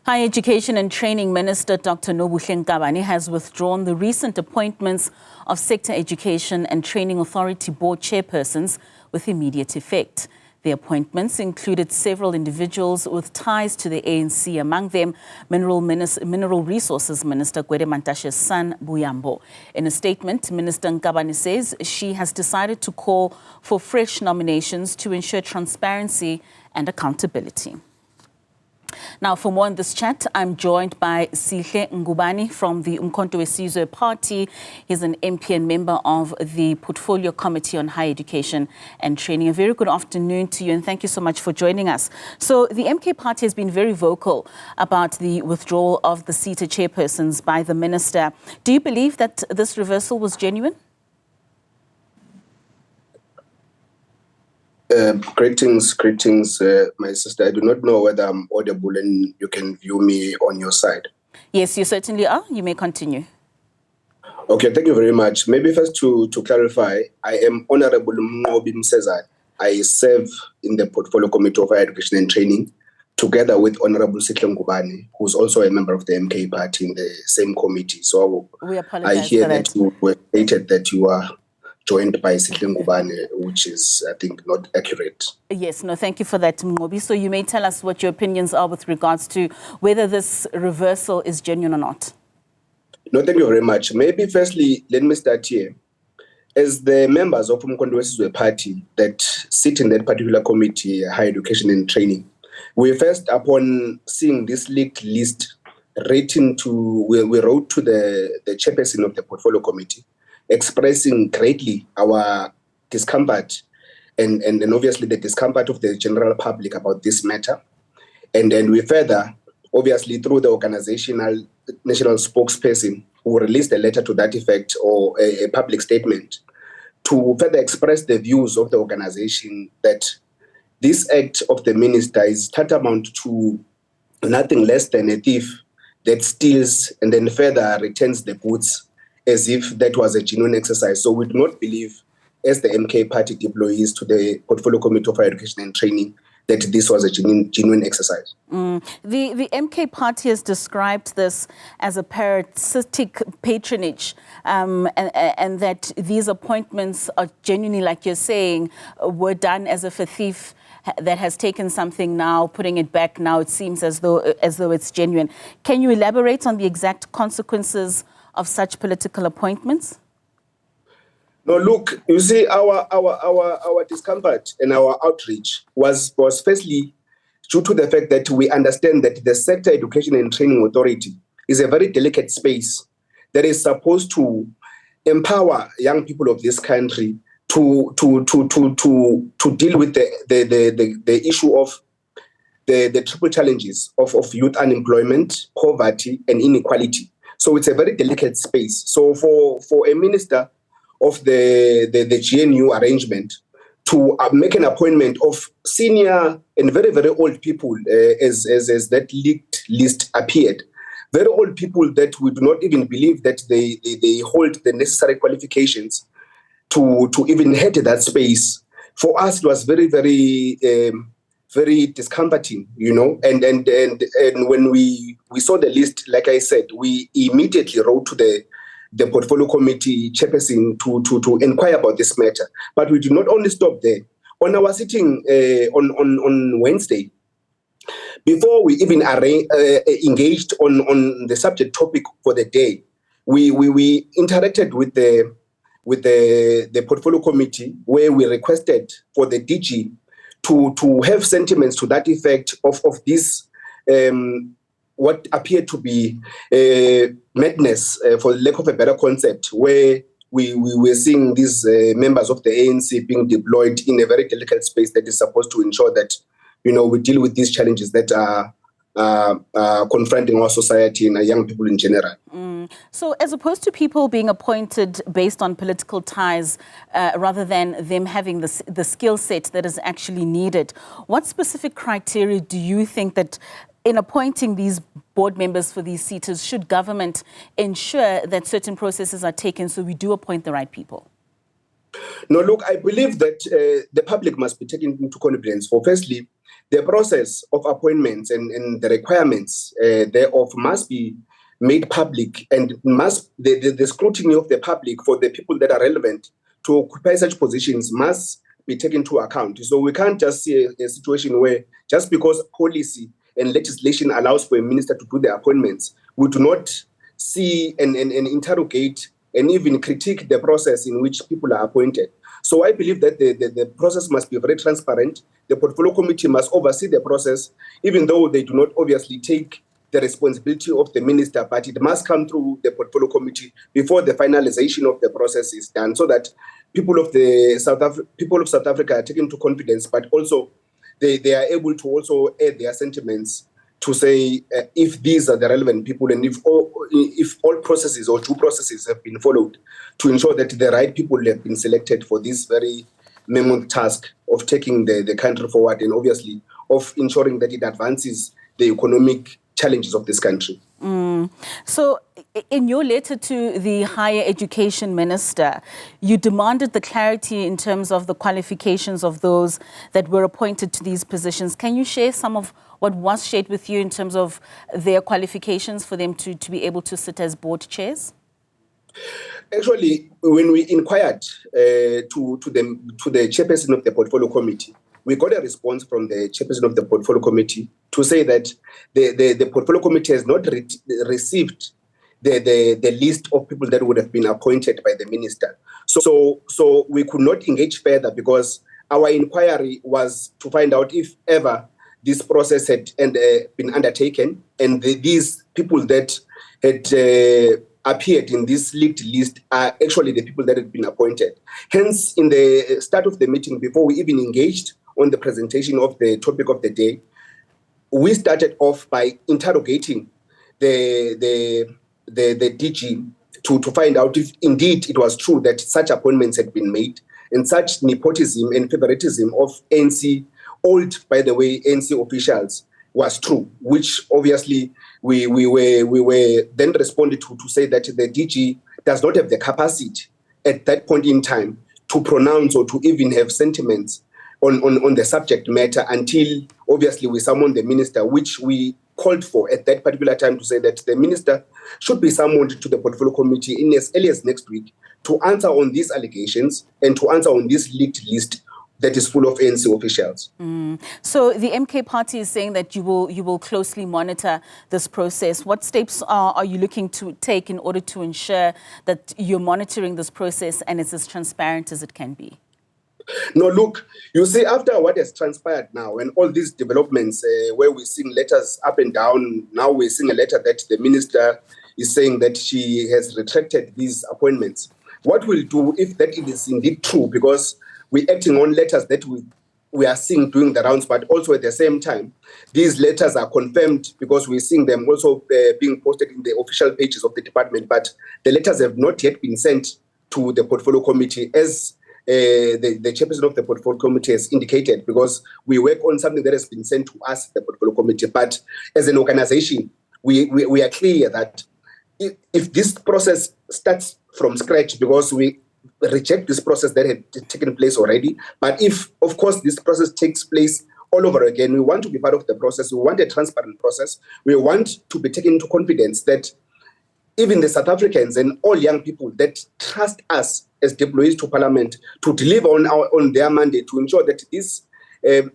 Higher Education and Training Minister Dr. Newzroom Afrika has withdrawn the recent appointments of Seta Education and Training Authority Board chairpersons with immediate effect. The appointments included several individuals with ties to the ANC, among them Mineral Resources Minister Gwede Mantashe's son, Buyambo. In a statement, Minister Mnqobi says she has decided to call for fresh nominations to ensure transparency and accountability. Now, for more on this chat, I'm joined by Sihle Ngubane from the Mnqobi Msezane Party. He's an MP and member of the Portfolio Committee on Higher Education and Training. A very good afternoon to you, and thank you so much for joining us. So, the MK Party has been very vocal about the withdrawal of the Seta chairpersons by the minister. Do you believe that this reversal was genuine? Greetings, my sister. I do not know whether I'm audible and you can view me on your side. Yes, you certainly are. You may continue. Okay, thank you very much. Maybe first to clarify, I am Honorable Mnqobi Msezane. I serve in the Portfolio Committee of Higher Education and Training, together with Honorable Sihle Ngubane, who's also a member of the MK Party in the same committee. So we apologize I hear for that you were stated that you are joined by Sihle Ngubane, which is, I think, not accurate. Yes, no, thank you for that, Mnqobi. So you may tell us what your opinions are with regards to whether this reversal is genuine or not. No, thank you very much. Maybe firstly, let me start here. As the members of Mnqobi Msezane Party that sit in that particular committee, Higher Education and Training, we first, upon seeing this leaked list, we wrote to the chairperson of the Portfolio Committee, expressing greatly our discomfort and obviously the discomfort of the general public about this matter. And then we further, obviously through the organizational national spokesperson who released a letter to that effect, or a public statement, to further express the views of the organization that this act of the minister is tantamount to nothing less than a thief that steals and then further returns the goods as if that was a genuine exercise. So we do not believe, as the MK Party deployees to the Portfolio Committee of Higher Education and Training, that this was a genuine exercise. The MK Party has described this as a parasitic patronage, and that these appointments are genuinely, like you're saying, were done as if a thief that has taken something now, putting it back now, it seems as though it's genuine. Can you elaborate on the exact consequences of such political appointments? No, look, you see, our discomfort and our outreach was firstly due to the fact that we understand that the Seta Education and Training Authority is a very delicate space that is supposed to empower young people of this country to deal with the issue of the triple challenges of youth unemployment, poverty, and inequality. So it's a very delicate space. So for a minister of the GNU arrangement to make an appointment of senior and very, very old people, as that leaked list appeared, very old people that we do not even believe that they hold the necessary qualifications to even head that space. For us, it was very, very very discomforting, you know, and when we saw the list, like I said, we immediately wrote to the Portfolio Committee chairperson to inquire about this matter. But we did not only stop there. On our sitting on Wednesday, before we even engaged on the subject topic for the day, we interacted with the Portfolio Committee, where we requested for the DG to have sentiments to that effect of this, what appeared to be madness, for lack of a better concept, where we were seeing these members of the ANC being deployed in a very delicate space that is supposed to ensure that, you know, we deal with these challenges that are confronting our society and our young people in general. So as opposed to people being appointed based on political ties, rather than them having the skill set that is actually needed, what specific criteria do you think that in appointing these board members for these seats, should government ensure that certain processes are taken so we do appoint the right people? No, look, I believe that the public must be taken into cognizance for, firstly, the process of appointments and the requirements thereof must be made public, and the scrutiny of the public for the people that are relevant to occupy such positions must be taken into account. So we can't just see a situation where just because policy and legislation allows for a minister to do the appointments, we do not see and interrogate and even critique the process in which people are appointed. So I believe that the process must be very transparent. The portfolio committee must oversee the process, even though they do not obviously take the responsibility of the minister, but it must come through the portfolio committee before the finalization of the process is done, so that people of South Africa are taken to confidence, but also they are able to also add their sentiments to say if these are the relevant people and if all processes or due processes have been followed to ensure that the right people have been selected for this very mammoth task of taking the country forward, and obviously of ensuring that it advances the economic challenges of this country. So in your letter to the Higher Education Minister, you demanded the clarity in terms of the qualifications of those that were appointed to these positions. Can you share some of what was shared with you in terms of their qualifications for them to be able to sit as board chairs? Actually, when we inquired to the chairperson of the portfolio committee, we got a response from the chairperson of the portfolio committee to say that the portfolio committee has not received the list of people that would have been appointed by the minister. So we could not engage further because our inquiry was to find out if ever this process had been undertaken, and these people that had appeared in this leaked list are actually the people that had been appointed. Hence, in the start of the meeting, before we even engaged on the presentation of the topic of the day, we started off by interrogating the DG to find out if indeed it was true that such appointments had been made, and such nepotism and favoritism of ANC, old, by the way, ANC officials was true, which obviously we were then responded to say that the DG does not have the capacity at that point in time to pronounce or to even have sentiments on the subject matter until obviously we summon the minister, which we called for at that particular time to say that the minister should be summoned to the portfolio committee in as early as next week to answer on these allegations and to answer on this leaked list that is full of ANC officials. So the MK party is saying that you will closely monitor this process. What steps are you looking to take in order to ensure that you're monitoring this process and it's as transparent as it can be? No, look, you see, after what has transpired now and all these developments where we're seeing letters up and down, now we're seeing a letter that the minister is saying that she has retracted these appointments. What we'll do, if that it is indeed true, because we're acting on letters that we are seeing doing the rounds, but also at the same time, these letters are confirmed because we're seeing them also being posted in the official pages of the department, but the letters have not yet been sent to the portfolio committee as the chairperson of the portfolio committee has indicated, because we work on something that has been sent to us, the portfolio committee. But as an organization, we are clear that if this process starts from scratch, because we reject this process that had taken place already, but if, of course, this process takes place all over again, we want to be part of the process. We want a transparent process. We want to be taken into confidence that even the South Africans and all young people that trust us as deployees to Parliament to deliver on their mandate to ensure that this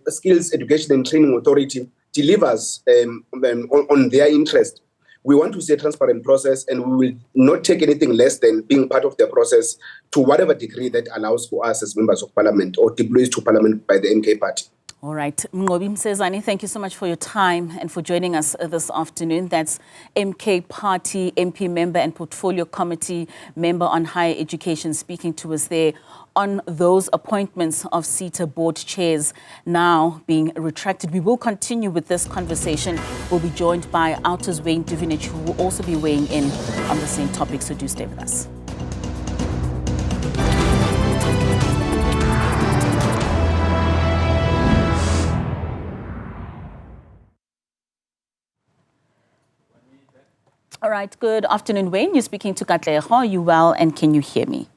Skills Education and Training Authority delivers on their interest. We want to see a transparent process, and we will not take anything less than being part of the process to whatever degree that allows for us as members of Parliament or deployees to Parliament by the MK party. All right. Mnqobi Msezane, thank you so much for your time and for joining us this afternoon. That's MK Party MP member and Portfolio Committee member on Higher Education, speaking to us there on those appointments of Seta board chairs now being retracted. We will continue with this conversation. We'll be joined by Outer's Wayne Duvinich, who will also be weighing in on the same topic, so do stay with us. All right, good afternoon, Wayne. You're speaking to Katlego. Are you well, and can you hear me?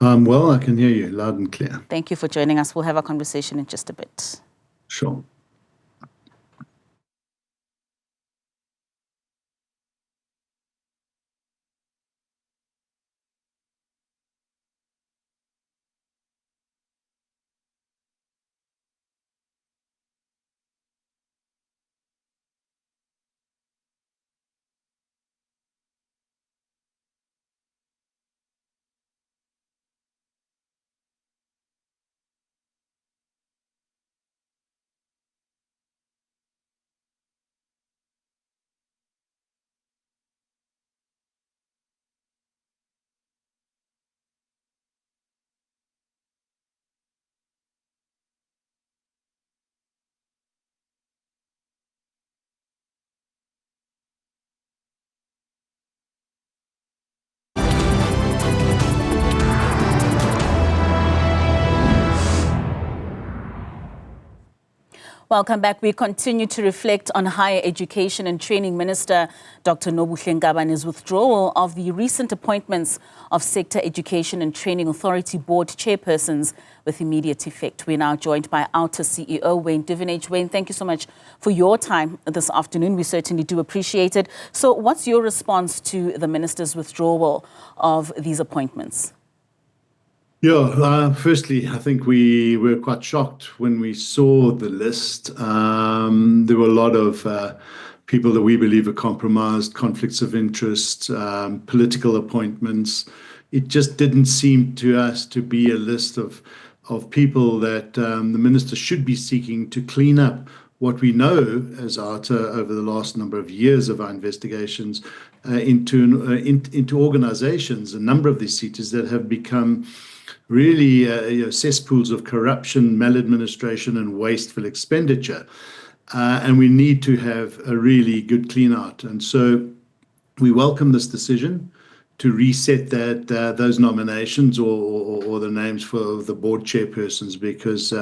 I'm well, I can hear you loud and clear. Thank you for joining us. We'll have a conversation in just a bit. Sure. Welcome back. We continue to reflect on Higher Education and Training Minister Dr. Newzroom Afrika's withdrawal of the recent appointments of Sector Education and Training Authority Board chairpersons with immediate effect. We're now joined by OUTA CEO Wayne Duvenage. Wayne, thank you so much for your time this afternoon. We certainly do appreciate it. So what's your response to the minister's withdrawal of these appointments? Yeah, firstly, I think we were quite shocked when we saw the list. There were a lot of people that we believe are compromised, conflicts of interest, political appointments. It just didn't seem to us to be a list of people that the minister should be seeking to clean up what we know as OUTA over the last number of years of our investigations into organizations, a number of these seats that have become really cesspools of corruption, maladministration, and wasteful expenditure. And we need to have a really good clean out. And so we welcome this decision to reset those nominations or the names for the board chairpersons, because